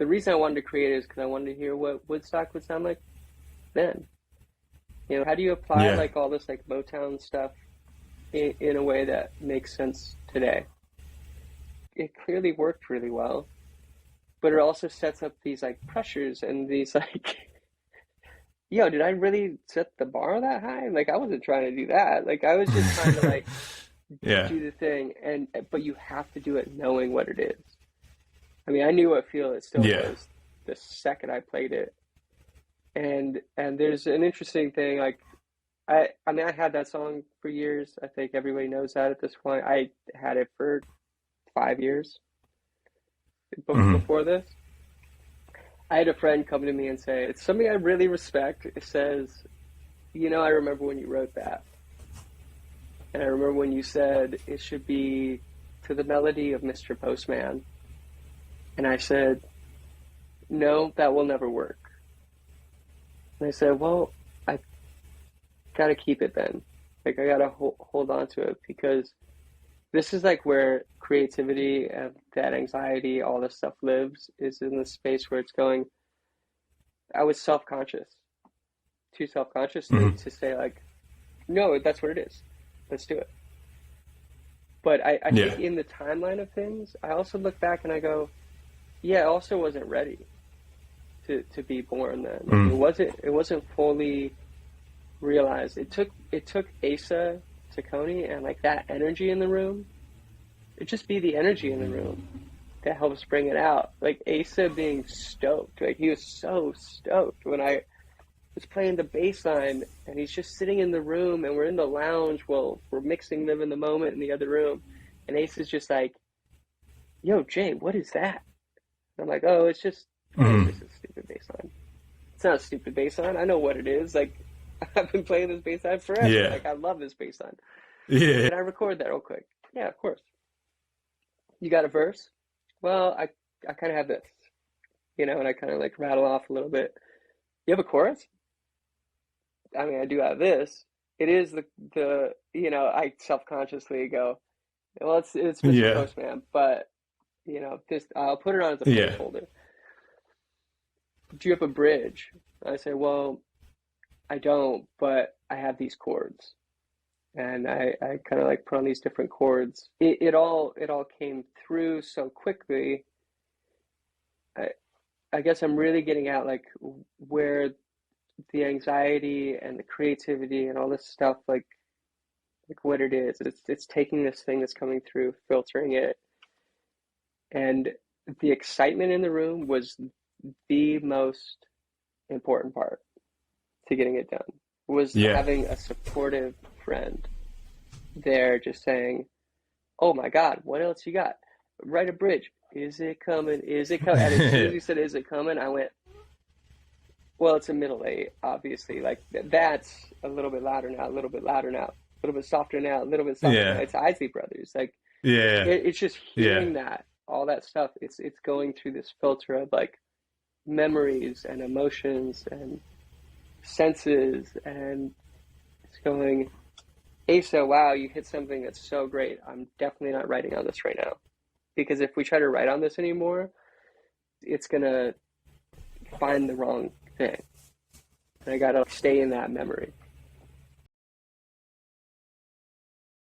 the reason I wanted to create it is because I wanted to hear what Woodstock would sound like then. You know, how do you apply like all this like Motown stuff in a way that makes sense today? It clearly worked really well, but it also sets up these like pressures and these like, yo, did I really set the bar that high? Like I wasn't trying to do that. Like I was just trying to like do the thing, but you have to do it knowing what it is. I mean, I knew what feel it still was the second I played it. And there's an interesting thing, like I mean I had that song for years. I think everybody knows that at this point. I had it for 5 years before this. I had a friend come to me and say, it's something I really respect. It says, you know, I remember when you wrote that. And I remember when you said it should be to the melody of Mr. Postman. And I said, no, that will never work. And I said, well, I got to keep it then. Like, I got to hold on to it, because this is like where creativity and that anxiety, all this stuff lives, is in the space where it's going. I was self-conscious, too self-conscious to say like, no, that's what it is. Let's do it. But I think in the timeline of things, I also look back and I go, yeah, I also wasn't ready to be born then. It wasn't fully realized. It took Asa Taccone and like that energy in the room. It just be the energy in the room that helps bring it out. Like Asa being stoked. Like he was so stoked when I was playing the bass line, and he's just sitting in the room, and we're in the lounge. Well, we're mixing Live in the Moment in the other room, and Asa's just like, yo, Jay, what is that? And I'm like, oh, it's just a stupid bass line. It's not a stupid bass line. I know what it is. Like, I've been playing this bass line forever. Yeah. Like, I love this bass line. Yeah. Can I record that real quick? Yeah, of course. You got a verse? Well, I kind of have this, you know, and I kind of like rattle off a little bit. You have a chorus? I mean, I do have this. It is the you know, I self-consciously go, well, it's Mr. Postman, but, you know, this, I'll put it on as a placeholder. Do you have a bridge? I say, well, I don't, but I have these chords. And I kind of like put on these different chords. It all came through so quickly. I guess I'm really getting at like where the anxiety and the creativity and all this stuff, like what it is. It's taking this thing that's coming through, filtering it. And the excitement in the room was the most important part to getting it done, was having a supportive friend there just saying, oh my God, what else you got? Write a bridge. Is it coming? Is it coming? And as soon as he said, is it coming? I went, well, it's a middle eight, obviously. Like that's a little bit louder now, a little bit louder now, a little bit softer now, a little bit softer now. It's Isley Brothers. Like, it's just hearing that, all that stuff. It's going through this filter of like memories and emotions and senses, and it's going, Asa, wow, you hit something that's so great. I'm definitely not writing on this right now, because if we try to write on this anymore, it's gonna find the wrong thing. And I gotta stay in that memory.